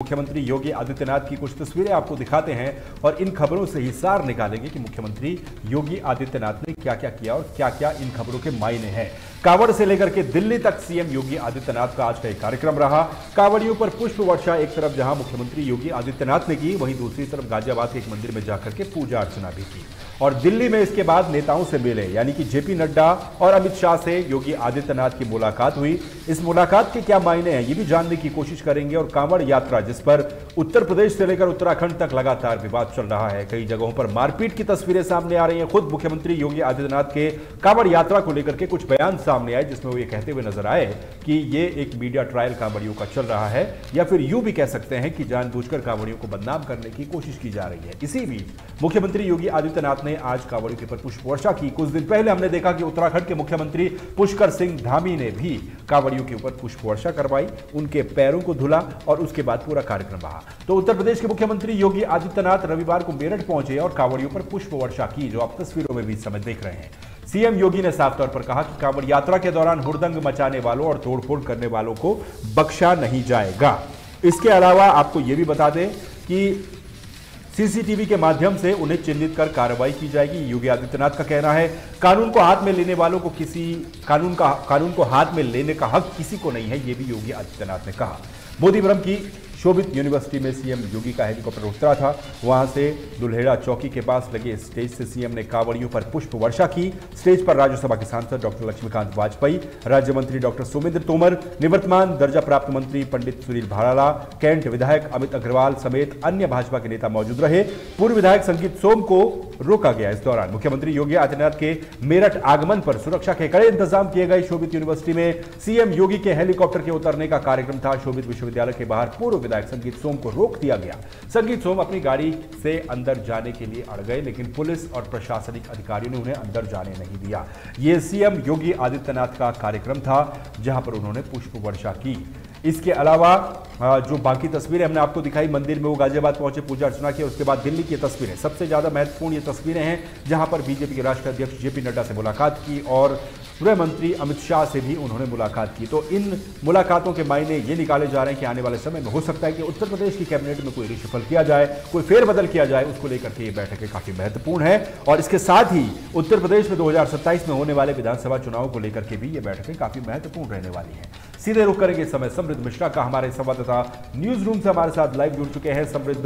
मुख्यमंत्री योगी आदित्यनाथ की कुछ तस्वीरें आपको दिखाते हैं और इन खबरों से ही सार निकालेंगे कि मुख्यमंत्री योगी आदित्यनाथ ने क्या क्या किया और क्या क्या इन खबरों के मायने हैं। कांवड़ से लेकर के दिल्ली तक सीएम योगी आदित्यनाथ का आज का एक कार्यक्रम रहा। कांवड़ियों पर पुष्प वर्षा एक तरफ जहां मुख्यमंत्री योगी आदित्यनाथ ने की, वहीं दूसरी तरफ गाजियाबाद के एक मंदिर में जाकर के पूजा अर्चना भी की। और दिल्ली में इसके बाद नेताओं से मिले, यानी कि जेपी नड्डा और अमित शाह से योगी आदित्यनाथ की मुलाकात हुई। इस मुलाकात के क्या मायने हैं ये भी जानने की कोशिश करेंगे। और कांवड़ यात्रा जिस पर उत्तर प्रदेश से लेकर उत्तराखंड तक लगातार विवाद चल रहा है, कई जगहों पर मारपीट की तस्वीरें सामने आ रही हैं। खुद मुख्यमंत्री योगी आदित्यनाथ के कांवड़ यात्रा को लेकर के कुछ बयान सामने आए जिसमें वो ये कहते हुए नजर आए कि ये एक मीडिया ट्रायल कांवड़ियों का चल रहा है, या फिर यूं भी कह सकते हैं कि जानबूझकर कांवड़ियों को बदनाम करने की कोशिश की जा रही है। इसी बीच मुख्यमंत्री योगी आदित्यनाथ ने आज कांवड़ियों के ऊपर पुष्प वर्षा की। कुछ दिन पहले हमने देखा कि उत्तराखंड के मुख्यमंत्री पुष्कर सिंह धामी ने भी कांवड़ियों के ऊपर पुष्प वर्षा करवाई, उनके पैरों को धुला और उसके बाद पूरा कार्यक्रम रहा। तो उत्तर प्रदेश के मुख्यमंत्री योगी आदित्यनाथ रविवार को मेरठ पहुंचे और कांवड़ियों पर पुष्प वर्षा की, जो आप तस्वीरों में भी इस समय देख रहे हैं। सीएम योगी ने साफ तौर पर कहा कि कांवड़ यात्रा के दौरान हुड़दंग मचाने वालों और तोड़फोड़ करने वालों को बख्शा नहीं जाएगा। इसके अलावा आपको यह भी बता दें कि सीसीटीवी के माध्यम से उन्हें चिन्हित कर कार्रवाई की जाएगी। योगी आदित्यनाथ का कहना है कानून को हाथ में लेने वालों को कानून को हाथ में लेने का हक किसी को नहीं है, यह भी योगी आदित्यनाथ ने कहा। मोदीपुरम की शोभित यूनिवर्सिटी में सीएम योगी का हेलीकॉप्टर उतरा था। वहां से दुल्हेड़ा चौकी के पास लगे स्टेज से सीएम ने कांवड़ियों पर पुष्प वर्षा की। स्टेज पर राज्यसभा के सांसद डॉक्टर लक्ष्मीकांत वाजपेयी, राज्य मंत्री डॉक्टर सुमेंद्र तोमर, निवर्तमान दर्जा प्राप्त मंत्री पंडित सुनील भाराला, कैंट विधायक अमित अग्रवाल समेत अन्य भाजपा के नेता मौजूद रहे। पूर्व विधायक संगीत सोम को रोका गया। इस दौरान मुख्यमंत्री योगी आदित्यनाथ के मेरठ आगमन पर सुरक्षा के कड़े इंतजाम किए गए। शोभित यूनिवर्सिटी में सीएम योगी के हेलीकॉप्टर के उतरने का कार्यक्रम था। शोभित विश्वविद्यालय के बाहर पूर्व विधायक संगीत सोम को रोक दिया गया। संगीत सोम अपनी गाड़ी से अंदर जाने के लिए अड़ गए, लेकिन पुलिस और प्रशासनिक अधिकारियों ने उन्हें अंदर जाने नहीं दिया। यह सीएम योगी आदित्यनाथ का कार्यक्रम था जहां पर उन्होंने पुष्प वर्षा की। इसके अलावा जो बाकी तस्वीरें हमने आपको दिखाई, मंदिर में वो गाजियाबाद पहुंचे, पूजा अर्चना की। उसके बाद दिल्ली की तस्वीरें, सबसे ज्यादा महत्वपूर्ण ये तस्वीरें हैं जहां पर बीजेपी के राष्ट्रीय अध्यक्ष जेपी नड्डा से मुलाकात की और गृह मंत्री अमित शाह से भी उन्होंने मुलाकात की। तो इन मुलाकातों के मायने ये निकाले जा रहे हैं कि आने वाले समय में हो सकता है कि उत्तर प्रदेश की कैबिनेट में कोई रिशफल किया जाए, कोई फेरबदल किया जाए। उसको लेकर के ये बैठकें काफी महत्वपूर्ण है। और इसके साथ ही उत्तर प्रदेश में 2027 में होने वाले विधानसभा चुनाव को लेकर के भी ये बैठकें काफी महत्वपूर्ण रहने वाली हैं। सीधे रुख करेंगे इस समय समृद्ध मिश्रा का। हमारे संवाददाता न्यूज रूम से हमारे साथ लाइव जुड़ चुके हैं। समृद्ध,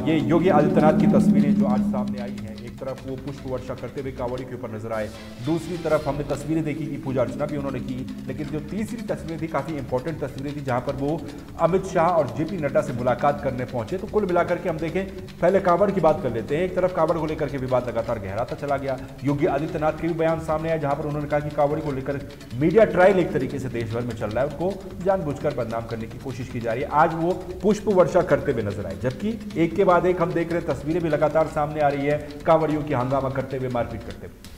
ये योगी आदित्यनाथ की तस्वीरें जो आज सामने आई हैं, एक तरफ वो पुष्प वर्षा करते हुए कांवड़ी के ऊपर नजर आए, दूसरी तरफ हमने तस्वीरें देखी कि पूजा अर्चना भी उन्होंने की। लेकिन जो तीसरी तस्वीरें थी, काफी इंपॉर्टेंट तस्वीरें थी, जहां पर वो अमित शाह और जेपी नड्डा से मुलाकात करने पहुंचे। तो कुल मिलाकर के हम देखें, पहले कांवड़ की बात कर लेते हैं। एक तरफ कांवड़ को लेकर के विवाद लगातार गहराता चला गया। योगी आदित्यनाथ के भी बयान सामने आए जहां पर उन्होंने कहा कि कांवड़ी को लेकर मीडिया ट्रायल एक तरीके से देश भर में चल रहा है, उसको जानबूझकर बदनाम करने की कोशिश की जा रही है। आज वो पुष्प वर्षा करते हुए नजर आए, जबकि एक के बाद एक हम देख रहे तस्वीरें भी लगातार सामने आ रही है कांवड़ियों की हंगामा करते हुए, मारपीट करते हुए।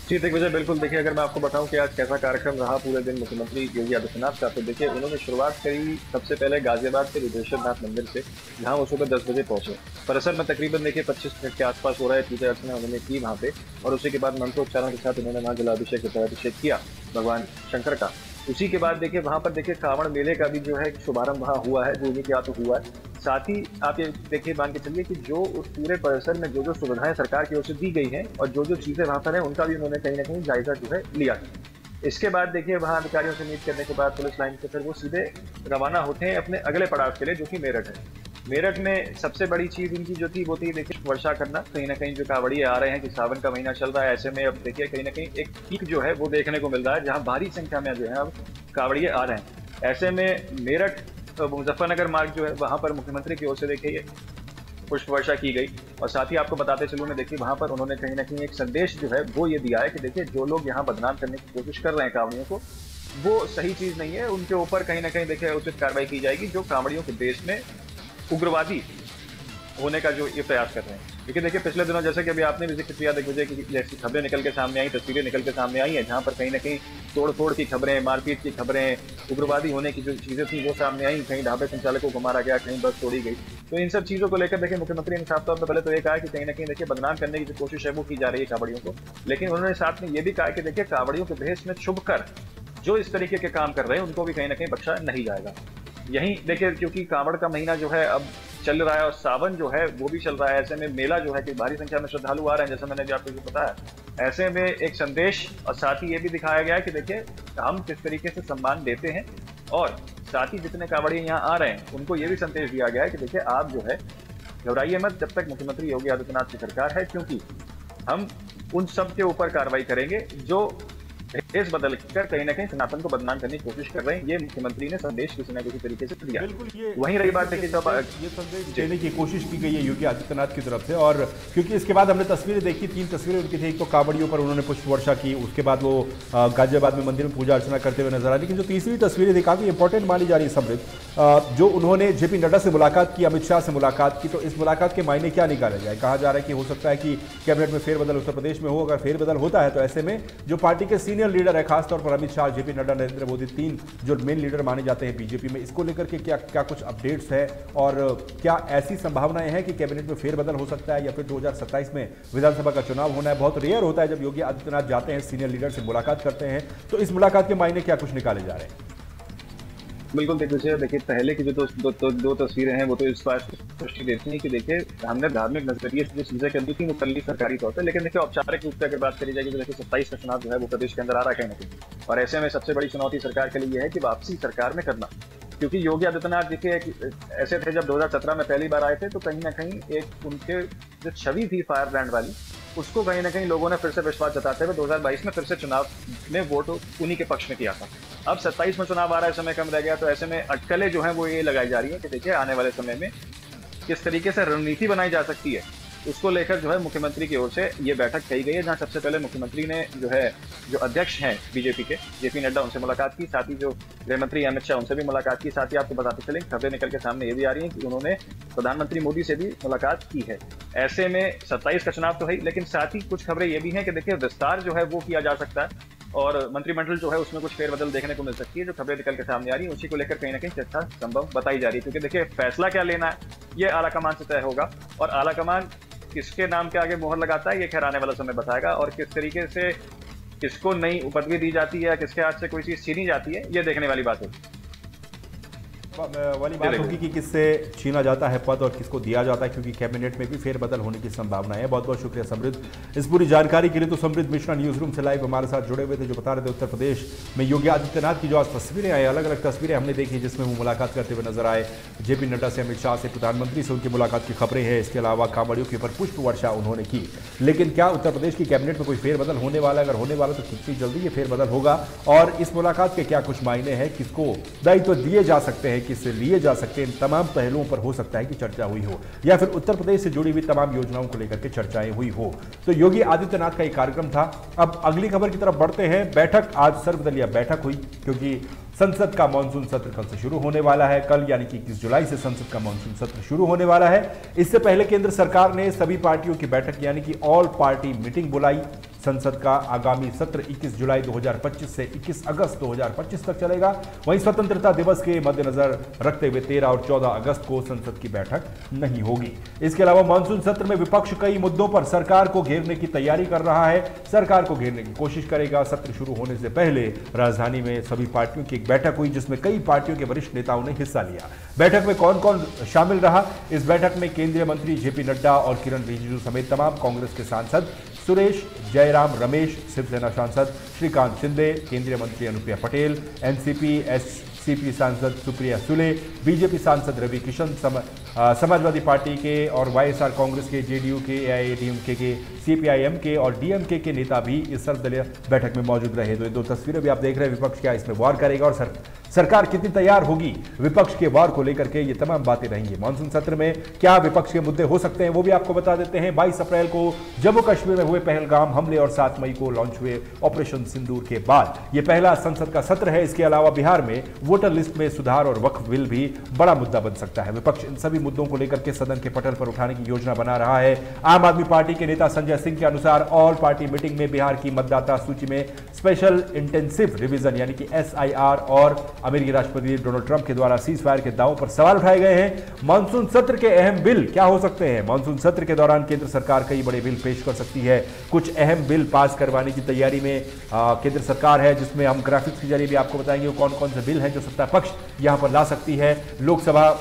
जी दिग्विजय, बिल्कुल देखिए, अगर मैं आपको बताऊं कि आज कैसा कार्यक्रम रहा पूरे दिन मुख्यमंत्री योगी आदित्यनाथ का, तो देखिए उन्होंने शुरुआत करी सबसे पहले गाजियाबाद के रुद्रेश्वरनाथ मंदिर से, जहां वो सुबह 10 बजे पहुंचे। परिसर में तकरीबन देखिए 25 मिनट के आसपास हो रहा है, पूजा अर्चना उन्होंने की वहां पे, और उसी के बाद मंत्रोच्चारण के साथ उन्होंने वहां जलाभिषेक जलाभिषेक किया भगवान शंकर का। उसी के बाद देखिए वहां पर देखिए कांवड़ मेले का भी जो है शुभारंभ वहां हुआ है, जो कि आप हुआ है। साथ ही आप ये देखिए, मान के चलिए कि जो उस पूरे परिसर में जो सुविधाएं सरकार की ओर से दी गई हैं और जो चीजें वहां पर हैं, उनका भी उन्होंने कहीं ना कहीं जायजा जो है लिया। इसके बाद देखिए वहां अधिकारियों से मीट करने के बाद पुलिस लाइन से फिर वो सीधे रवाना होते हैं अपने अगले पड़ाव के लिए, जो कि मेरठ है। मेरठ में सबसे बड़ी चीज इनकी जो थी वो थी देखिए वर्षा करना। कहीं ना कहीं जो कांवड़िए आ रहे हैं कि सावन का महीना चल रहा है, ऐसे में अब देखिए कहीं ना कहीं एक पीक जो है वो देखने को मिल रहा है, जहां भारी संख्या में जो है अब कांवड़िए आ रहे हैं। ऐसे में मेरठ मुजफ्फरनगर मार्ग जो है वहां पर मुख्यमंत्री की ओर से देखिए पुष्प वर्षा की गई। और साथ ही आपको बताते चलूं मैं, देखिए वहां पर उन्होंने कहीं ना कहीं एक संदेश जो है वो ये दिया है कि देखिए जो लोग यहाँ बदनाम करने की कोशिश कर रहे हैं कांवड़ियों को, वो सही चीज नहीं है। उनके ऊपर कहीं ना कहीं देखिए उचित कार्रवाई की जाएगी, जो कांवड़ियों के देश में उग्रवादी होने का जो ये प्रयास कर रहे हैं। लेकिन देखिए पिछले दिनों जैसे कि अभी आपने भी जिक्र किया, देखिए कि जैसी खबरें निकल के सामने आई, तस्वीरें निकल के सामने आई हैं, जहां पर कहीं ना कहीं तोड़-फोड़ की खबरें, मारपीट की खबरें, उग्रवादी होने की जो चीजें थी वो सामने आई। कहीं ढाबे संचालकों को मारा गया, कहीं बस तोड़ी गई। तो इन सब चीजों को लेकर देखिए मुख्यमंत्री ने साफ तौर पर पहले तो ये कहा कि कहीं ना कहीं देखिए बदनाम करने की जो कोशिश है वो की जा रही है कांवड़ियों को। लेकिन उन्होंने साथ में ये भी कहा कि देखिए कांवड़ियों के भेष में छुप कर जो इस तरीके के काम कर रहे हैं उनको भी कहीं ना कहीं बख्शा नहीं जाएगा। यही देखिए, क्योंकि कांवड़ का महीना जो है अब चल रहा है और सावन जो है वो भी चल रहा है, ऐसे में मेला जो है कि भारी संख्या में श्रद्धालु आ रहे हैं, जैसे मैंने भी आपको बताया। ऐसे में एक संदेश और साथ ही ये भी दिखाया गया है कि देखिए हम किस तरीके से सम्मान देते हैं, और साथ ही जितने कांवड़िए यहाँ आ रहे हैं उनको ये भी संदेश दिया गया है कि देखिए आप जो है घबराइए मत जब तक मुख्यमंत्री योगी आदित्यनाथ की सरकार है, क्योंकि हम उन सब के ऊपर कार्रवाई करेंगे जो भेष बदल कर कहीं ना कहीं सनातन को बदनाम करने की कोशिश कर रहे हैं। ये मुख्यमंत्री ने संदेश किसी न किसी तरीके से दिया। वहीं रही बात है कि जब ये संदेश देने की कोशिश की गई है योगी आदित्यनाथ की तरफ से, और क्योंकि इसके बाद हमने तस्वीरें देखी, 3 तस्वीरें उनकी थी। एक तो कांवड़ियों पर उन्होंने पुष्प वर्षा की, उसके बाद वो गाजियाबाद में मंदिर में पूजा अर्चना करते हुए नजर आ, लेकिन जो तीसरी तस्वीरें थी काफी इंपॉर्टेंट मानी जा रही है समृद्ध, जो उन्होंने जेपी नड्डा से मुलाकात की, अमित शाह से मुलाकात की। तो इस मुलाकात के मायने क्या निकाले जाए? कहा जा रहा है कि हो सकता है कि कैबिनेट में फेरबदल उत्तर प्रदेश में हो। अगर फेरबदल होता है तो ऐसे में जो पार्टी के सीनियर लीडर है, खासतौर पर अमित शाह, जेपी नड्डा, नरेंद्र मोदी, 3 जो मेन लीडर माने जाते हैं बीजेपी में, इसको लेकर के क्या कुछ अपडेट्स है, और क्या ऐसी संभावनाएं हैं कि कैबिनेट में फेरबदल हो सकता है, या फिर 2027 में विधानसभा का चुनाव होना है? बहुत रेयर होता है जब योगी आदित्यनाथ जाते हैं सीनियर लीडर से मुलाकात करते हैं, तो इस मुलाकात के मायने क्या कुछ निकाले जा रहे हैं? बिल्कुल देखिए पहले की जो दो तस्वीरें हैं वो तो इस बात दृष्टि देती हैं कि देखिए हमने धार्मिक नजरिए से जो चीजें करनी थी वो कर ली सरकारी तौर पर, लेकिन देखिए औपचारिक रूप से अगर बात करी जाएगी तो देखिए 27 का चुनाव जो है वो प्रदेश के अंदर आ रहा है कहीं ना कहीं, और ऐसे में सबसे बड़ी चुनौती सरकार के लिए यह है कि वापसी सरकार में करना। क्योंकि योगी आदित्यनाथ देखिए ऐसे थे, जब 2017 में पहली बार आए थे तो कहीं ना कहीं एक उनके जो छवि थी फायर ब्रांड वाली, उसको कहीं ना कहीं लोगों ने फिर से विश्वास जताते हुए 2022 में फिर से चुनाव में वोट उन्हीं के पक्ष में किया था। अब 27 में चुनाव आ रहा है, समय कम रह गया, तो ऐसे में अटकलें जो हैं वो ये लगाई जा रही है कि देखिए आने वाले समय में किस तरीके से रणनीति बनाई जा सकती है, उसको लेकर जो है मुख्यमंत्री की ओर से ये बैठक कही गई है, जहां सबसे पहले मुख्यमंत्री ने जो अध्यक्ष हैं बीजेपी के जेपी नड्डा, उनसे मुलाकात की, साथ ही जो गृह मंत्री अमित शाह उनसे भी मुलाकात की। साथ ही आपको बताते चलें खबरें निकल के सामने ये भी आ रही है कि उन्होंने प्रधानमंत्री मोदी से भी मुलाकात की है। ऐसे में 27 का चुनाव तो है, लेकिन साथ ही कुछ खबरें ये भी हैं कि देखिए विस्तार जो है वो किया जा सकता है, और मंत्रिमंडल जो है उसमें कुछ फेरबदल देखने को मिल सकती है। जो खबरें निकल के सामने आ रही है उसी को लेकर कहीं ना कहीं चर्चा संभव बताई जा रही है, क्योंकि देखिए फैसला क्या लेना है ये आलाकमान से तय होगा, और आलाकमान किसके नाम के आगे मोहर लगाता है ये खैर आने वाला समय बताएगा, और किस तरीके से किसको नई पदवी दी जाती है, किसके हाथ से कोई चीज छीनी जाती है, ये देखने वाली बात होगी। वाली बात होगी कि किससे छीना जाता है पद और किसको दिया जाता है, क्योंकि कैबिनेट में भी फेरबदल होने की संभावना है। बहुत बहुत शुक्रिया समृद्ध इस पूरी जानकारी के लिए। तो समृद्ध मिश्रा न्यूज रूम से लाइव हमारे साथ जुड़े हुए थे, जो बता रहे थे उत्तर प्रदेश में योगी आदित्यनाथ की जो आज तस्वीरें आई, अलग अलग तस्वीरें हमने देखी जिसमें वो मुलाकात करते हुए नजर आए, जेपी नड्डा से, अमित शाह से, प्रधानमंत्री से उनकी मुलाकात की खबरें हैं। इसके अलावा कांवड़ियों के ऊपर पुष्प वर्षा उन्होंने की। लेकिन क्या उत्तर प्रदेश की कैबिनेट में कोई फेरबदल होने वाला? अगर होने वाला तो कितनी जल्दी ये फेरबदल होगा, और इस मुलाकात के क्या कुछ मायने हैं, किसको दायित्व दिए जा सकते हैं, किससे लिए जा सकते हैं, इन तमाम पहलुओं पर हो सकता है कि चर्चा हुई हो, या फिर उत्तर प्रदेश से जुड़ी हुई तमाम योजनाओं को लेकर के चर्चाएं हुई हो। तो योगी आदित्यनाथ का एक कार्यक्रम था। अब अगली खबर की तरफ बढ़ते हैं। बैठक, आज सर्वदलीय बैठक हुई, क्योंकि संसद का मानसून सत्र कल से शुरू होने वाला है। कल यानी कि 21 जुलाई से संसद का मानसून सत्र शुरू होने वाला है। इससे पहले केंद्र सरकार ने सभी पार्टियों की बैठक यानी कि ऑल पार्टी मीटिंग बुलाई। संसद का आगामी सत्र 21 जुलाई 2025 से 21 अगस्त 2025 तक चलेगा। वहीं स्वतंत्रता दिवस के मद्देनजर रखते हुए 13 और 14 अगस्त को संसद की बैठक नहीं होगी। इसके अलावा मानसून सत्र में विपक्ष कई मुद्दों पर सरकार को घेरने की तैयारी कर रहा है, सरकार को घेरने की कोशिश करेगा। सत्र शुरू होने से पहले राजधानी में सभी पार्टियों की एक बैठक हुई, जिसमें कई पार्टियों के वरिष्ठ नेताओं ने हिस्सा लिया। बैठक में कौन कौन शामिल रहा? इस बैठक में केंद्रीय मंत्री जेपी नड्डा और किरण रिजिजू समेत तमाम कांग्रेस के सांसद, सुरेश, जयराम रमेश, शिवसेना सांसद श्रीकांत शिंदे, केंद्रीय मंत्री अनुप्रिया पटेल, एनसीपी एससीपी सांसद सुप्रिया सुले, बीजेपी सांसद रवि किशन, समाजवादी पार्टी के और वाईएसआर कांग्रेस के, जेडीयू के, एआईएडीएमके के, सीपीआईएम के और डीएमके के नेता भी इस सर्वदलीय बैठक में मौजूद रहे। तो ये दो तस्वीरें भी आप देख रहे हैं। विपक्ष क्या इसमें वार करेगा और सरकार कितनी तैयार होगी विपक्ष के वार को लेकर के, ये तमाम बातें रहेंगी। मानसून सत्र में क्या विपक्ष के मुद्दे हो सकते हैं वो भी आपको बता देते हैं। 22 अप्रैल को जम्मू कश्मीर में हुए पहलगाम हमले और 7 मई को लॉन्च हुए ऑपरेशन सिंदूर के बाद ये पहला संसद का सत्र है। इसके अलावा बिहार में वोटर लिस्ट में सुधार और वक्फ बिल भी बड़ा मुद्दा बन सकता है। विपक्ष इन सभी मुद्दों को लेकर के सदन के पटल पर उठाने की योजना बना रहा है। आम आदमी पार्टी के नेता संजय सिंह के अनुसार ऑल पार्टी मीटिंग में बिहार की मतदाता सूची में स्पेशल इंटेंसिव रिवीजन यानी कि SIR और अमेरिकी राष्ट्रपति डोनाल्ड ट्रंप के द्वारा सीज फायर के दावों पर सवाल उठाए गए हैं। मानसून सत्र के अहम बिल क्या हो सकते हैं? मानसून सत्र के दौरान केंद्र सरकार कई बड़े बिल पेश कर सकती है। कुछ अहम बिल पास करवाने की तैयारी में केंद्र सरकार है, जिसमें हम ग्राफिक्स के जरिए भी आपको बताएंगे कौन कौन से बिल हैं जो सत्ता पक्ष यहां पर ला सकती है। लोकसभा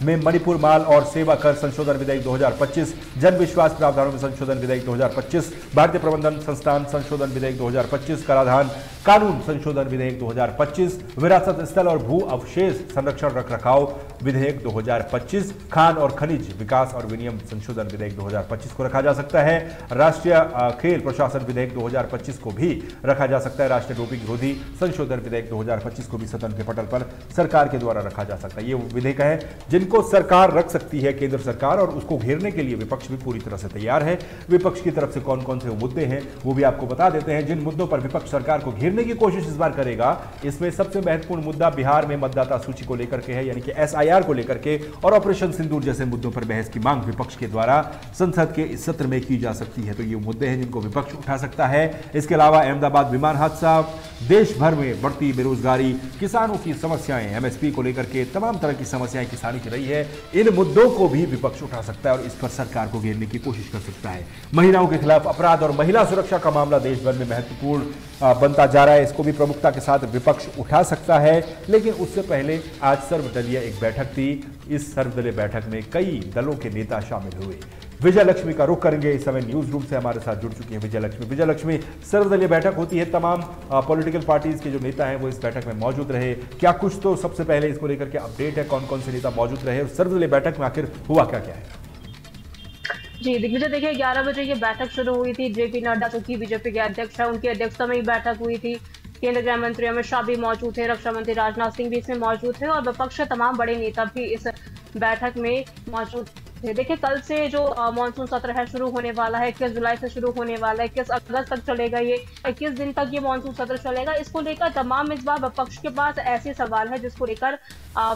में मणिपुर माल और सेवा कर संशोधन विधेयक 2025, जन विश्वास प्रावधानों में संशोधन विधेयक 2025, भारतीय प्रबंधन संस्थान संशोधन विधेयक 2025, कराधान कानून संशोधन विधेयक 2025, विरासत स्थल और भू अवशेष संरक्षण रखरखाव विधेयक 2025, खान और खनिज विकास और विनियम संशोधन विधेयक 2025 को रखा जा सकता है। राष्ट्रीय खेल प्रशासन विधेयक 2025 को भी रखा जा सकता है। राष्ट्रीय डोपिंग विरोधी संशोधन विधेयक 2025 को भी सदन के पटल पर सरकार के द्वारा रखा जा सकता है। ये विधेयक है जिनको सरकार रख सकती है, केंद्र सरकार, और उसको घेरने के लिए विपक्ष भी पूरी तरह से तैयार है। विपक्ष की तरफ से कौन कौन से मुद्दे हैं वो भी आपको बता देते हैं। जिन मुद्दों पर विपक्ष सरकार को घेरने की कोशिश इस बार करेगा, इसमें सबसे महत्वपूर्ण मुद्दा बिहार में मतदाता सूची को लेकर के है, यानी कि एसआईआर को लेकर के, और ऑपरेशन सिंदूर जैसे मुद्दों पर बहस की मांग विपक्ष के द्वारा संसद के इस सत्र में की जा सकती है। तो ये मुद्दे हैं जिनको विपक्ष उठा सकता है। इसके अलावा अहमदाबाद विमान हादसा, देश भर में बढ़ती बेरोजगारी, किसानों की समस्याएं, एमएसपी को लेकर के तमाम तरह की समस्याएं किसानी की रही है, इन मुद्दों को भी विपक्ष उठा सकता है और इस पर सरकार को घेरने की कोशिश कर सकता है। महिलाओं के खिलाफ अपराध और महिला सुरक्षा का मामला देश भर में महत्वपूर्ण बनता जा रहा है, इसको भी प्रमुखता के साथ विपक्ष उठा सकता है। लेकिन उससे पहले आज सर्वदलीय एक बैठक थी। इस सर्वदलीय बैठक में कई दलों के नेता शामिल हुए। विजय लक्ष्मी का रुख करेंगे, इस समय न्यूज रूम से हमारे साथ जुड़ चुकी है विजय लक्ष्मी। विजय लक्ष्मी, सर्वदलीय बैठक होती है, तमाम पॉलिटिकल पार्टीज के जो नेता हैं वो इस बैठक में मौजूद रहे। क्या कुछ तो सबसे पहले इसको लेकर के अपडेट है, कौन कौन से नेता मौजूद रहे और सर्वदलीय बैठक में आखिर हुआ क्या क्या है? जी दिग्विजय, देखिए 11 बजे ये बैठक शुरू हुई थी। जेपी नड्डा जो कि बीजेपी के अध्यक्ष है, उनकी अध्यक्षता में ही बैठक हुई थी। केंद्रीय गृह मंत्री अमित शाह भी मौजूद थे, रक्षा मंत्री राजनाथ सिंह भी इसमें मौजूद थे और विपक्ष के तमाम बड़े नेता भी इस बैठक में मौजूद थे। देखिए कल से जो मानसून सत्र है शुरू होने वाला है, 21 जुलाई से शुरू होने वाला है, 21 अगस्त तक चलेगा। ये 21 दिन तक ये मानसून सत्र चलेगा। इसको लेकर तमाम इस बार विपक्ष के पास ऐसे सवाल है जिसको लेकर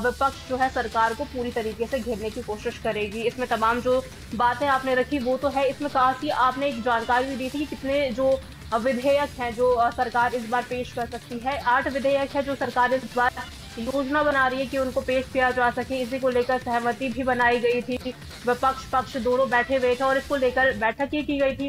विपक्ष जो है सरकार को पूरी तरीके से घेरने की कोशिश करेगी। इसमें तमाम जो बातें आपने रखी वो तो है, इसमें कहा कि आपने एक जानकारी भी दी थी कि कितने जो विधेयक हैं जो सरकार इस बार पेश कर सकती है। 8 विधेयक है जो सरकार इस बार योजना बना रही है कि उनको पेश किया जा सके। इसी को लेकर सहमति भी बनाई गई थी। विपक्ष पक्ष दोनों बैठे हुए थे और इसको लेकर बैठक ये की गई थी।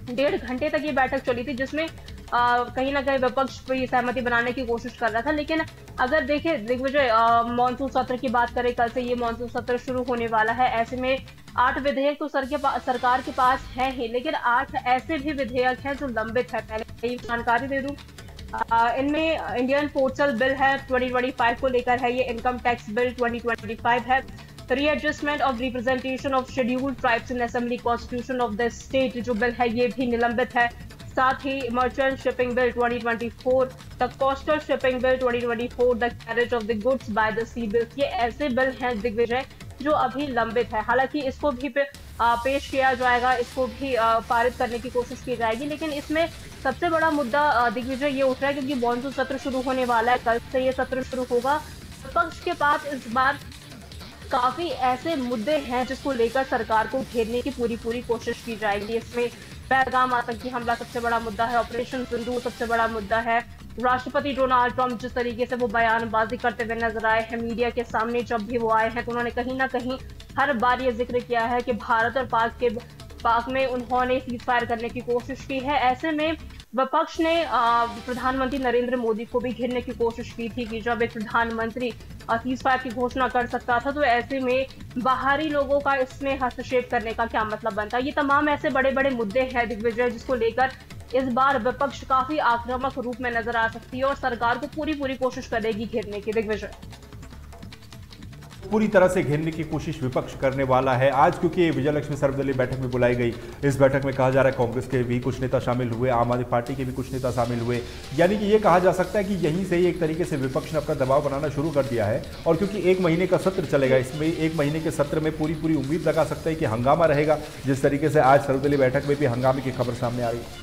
1.5 घंटे तक ये बैठक चली थी, जिसमें कहीं ना कहीं विपक्ष भी सहमति बनाने की कोशिश कर रहा था। लेकिन अगर देखें दिग्विजय, मानसून सत्र की बात करें, कल से ये मानसून सत्र शुरू होने वाला है। ऐसे में 8 विधेयक तो सरकार के पास है ही, लेकिन 8 ऐसे भी विधेयक हैं जो लंबित है। पहले ये जानकारी दे दूं, इनमें इंडियन पोर्टल बिल है 2025 को लेकर है, ये इनकम टैक्स बिल 2025 है, readjustment of representation of scheduled tribes in assembly constitution of the state जो बिल है ये भी निलंबित है। साथ ही merchant shipping bill 2024, the coastal shipping bill 2024, the carriage of the goods by the sea bill, ये ऐसे बिल हैं दिग्विजय जो अभी लंबित है। हालांकि इसको भी पेश किया जाएगा, इसको भी पारित करने की कोशिश की जाएगी। लेकिन इसमें सबसे बड़ा मुद्दा दिग्विजय ये उठ रहा है क्योंकि मानसून सत्र शुरू होने वाला है, कल से ये सत्र शुरू होगा। विपक्ष के पास इस बार काफी ऐसे मुद्दे हैं जिसको लेकर सरकार को घेरने की पूरी कोशिश की जाएगी। इसमें पहलगाम आतंकी हमला सबसे बड़ा मुद्दा है, ऑपरेशन सिंदूर सबसे बड़ा मुद्दा है। राष्ट्रपति डोनाल्ड ट्रंप जिस तरीके से वो बयानबाजी करते हुए नजर आए हैं मीडिया के सामने, जब भी वो आए हैं तो उन्होंने कहीं ना कहीं हर बार ये जिक्र किया है कि भारत और पाक में उन्होंने सीज फायर करने की कोशिश की है। ऐसे में विपक्ष ने प्रधानमंत्री नरेंद्र मोदी को भी घेरने की कोशिश की थी कि जब एक प्रधानमंत्री सीज फायर की घोषणा कर सकता था तो ऐसे में बाहरी लोगों का इसमें हस्तक्षेप करने का क्या मतलब बनता। ये तमाम ऐसे बड़े बड़े मुद्दे हैं दिग्विजय जिसको लेकर इस बार विपक्ष काफी आक्रामक रूप में नजर आ सकती है और सरकार को पूरी कोशिश करेगी घेरने की। दिग्विजय, पूरी तरह से घेरने की कोशिश विपक्ष करने वाला है आज, क्योंकि विजय लक्ष्मी सर्वदलीय बैठक में बुलाई गई। इस बैठक में कहा जा रहा है कांग्रेस के भी कुछ नेता शामिल हुए, आम आदमी पार्टी के भी कुछ नेता शामिल हुए। यानी कि ये कहा जा सकता है कि यहीं से ही एक तरीके से विपक्ष ने अपना दबाव बनाना शुरू कर दिया है। और क्योंकि 1 महीने का सत्र चलेगा, इसमें 1 महीने के सत्र में पूरी उम्मीद लगा सकते हैं कि हंगामा रहेगा, जिस तरीके से आज सर्वदलीय बैठक में भी हंगामे की खबर सामने आ रही है।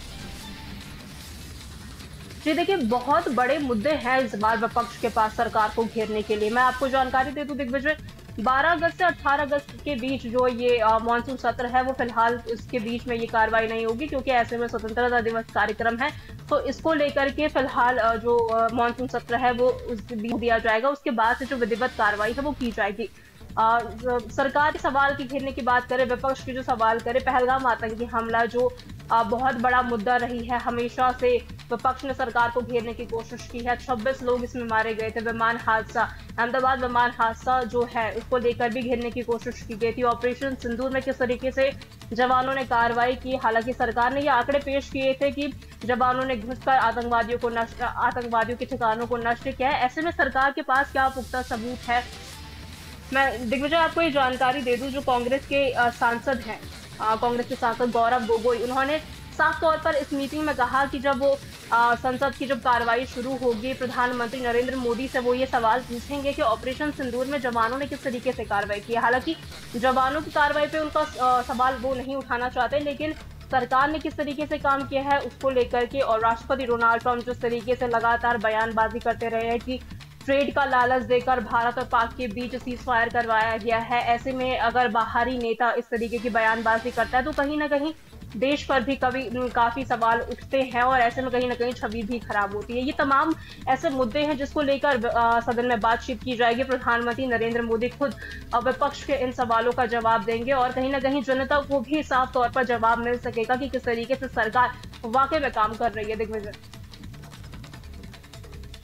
जी देखिए, बहुत बड़े मुद्दे हैं इस बार विपक्ष के पास सरकार को घेरने के लिए। मैं आपको जानकारी दे दूं दिग्विजय, 12 अगस्त से 18 अगस्त के बीच जो ये मानसून सत्र है वो फिलहाल इसके बीच में ये कार्रवाई नहीं होगी क्योंकि ऐसे में स्वतंत्रता दिवस कार्यक्रम है। तो इसको लेकर के फिलहाल जो मानसून सत्र है वो दिया जाएगा। उसके बाद से जो विधिवत कार्रवाई है वो की जाएगी। सरकार के सवाल की घेरने की बात करें, विपक्ष की जो सवाल करे, पहलगाम आतंकी हमला जो बहुत बड़ा मुद्दा रही है, हमेशा से विपक्ष ने सरकार को घेरने की कोशिश की है। 26 लोग इसमें मारे गए थे। विमान हादसा, अहमदाबाद विमान हादसा जो है उसको लेकर भी घेरने की कोशिश की गई थी। ऑपरेशन सिंदूर में किस तरीके से जवानों ने कार्रवाई की, हालांकि सरकार ने ये आंकड़े पेश किए थे कि जवानों ने घुसकर आतंकवादियों के ठिकानों को नष्ट किया है। ऐसे में सरकार के पास क्या पुख्ता सबूत है? मैं दिग्विजय आपको ये जानकारी दे दूं, जो कांग्रेस के सांसद हैं, कांग्रेस के सांसद गौरव गोगोई, उन्होंने साफ तौर पर इस मीटिंग में कहा कि जब वो संसद की जब कार्रवाई शुरू होगी, प्रधानमंत्री नरेंद्र मोदी से वो ये सवाल पूछेंगे कि ऑपरेशन सिंदूर में जवानों ने किस तरीके से कार्रवाई की। हालांकि जवानों की कार्रवाई पे उनका सवाल वो नहीं उठाना चाहते, लेकिन सरकार ने किस तरीके से काम किया है उसको लेकर के, और राष्ट्रपति डोनाल्ड ट्रंप जिस तरीके से लगातार बयानबाजी करते रहे हैं कि ट्रेड का लालच देकर भारत और पाक के बीच सीज फायर करवाया गया है, ऐसे में अगर बाहरी नेता इस तरीके की बयानबाजी करता है तो कहीं ना कहीं देश पर भी काफी सवाल उठते हैं, और ऐसे में कहीं ना कहीं छवि भी खराब होती है। ये तमाम ऐसे मुद्दे हैं जिसको लेकर सदन में बातचीत की जाएगी। प्रधानमंत्री नरेंद्र मोदी खुद विपक्ष के इन सवालों का जवाब देंगे, और कहीं ना कहीं जनता को भी साफ तौर पर जवाब मिल सकेगा कि किस तरीके से सरकार वाकई में काम कर रही है। दिग्विजय,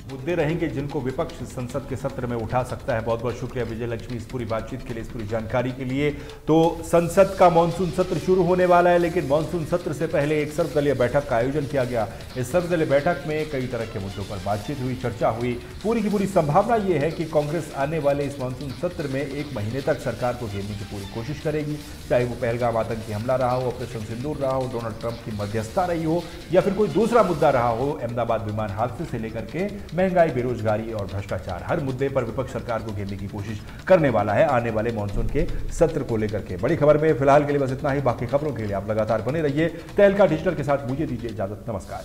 मुद्दे रहेंगे जिनको विपक्ष संसद के सत्र में उठा सकता है। बहुत बहुत शुक्रिया विजय लक्ष्मी इस पूरी बातचीत के लिए, इस पूरी जानकारी के लिए। तो संसद का मानसून सत्र शुरू होने वाला है, लेकिन मानसून सत्र से पहले एक सर्वदलीय बैठक का आयोजन किया गया। इस सर्वदलीय बैठक में कई तरह के मुद्दों पर बातचीत हुई, चर्चा हुई। पूरी की पूरी संभावना यह है कि कांग्रेस आने वाले इस मानसून सत्र में 1 महीने तक सरकार को घेरने की पूरी कोशिश करेगी, चाहे वो पहलगाम आतंकी हमला रहा हो, ऑपरेशन सिंदूर रहा हो, डोनाल्ड ट्रंप की मध्यस्थता रही हो, या फिर कोई दूसरा मुद्दा रहा हो, अहमदाबाद विमान हादसे से लेकर के महंगाई, बेरोजगारी और भ्रष्टाचार। हर मुद्दे पर विपक्ष सरकार को घेरने की कोशिश करने वाला है आने वाले मानसून के सत्र को लेकर के। बड़ी खबर में फिलहाल के लिए बस इतना ही। बाकी खबरों के लिए आप लगातार बने रहिए तहलका डिजिटल के साथ। मुझे दीजिए इजाजत। नमस्कार।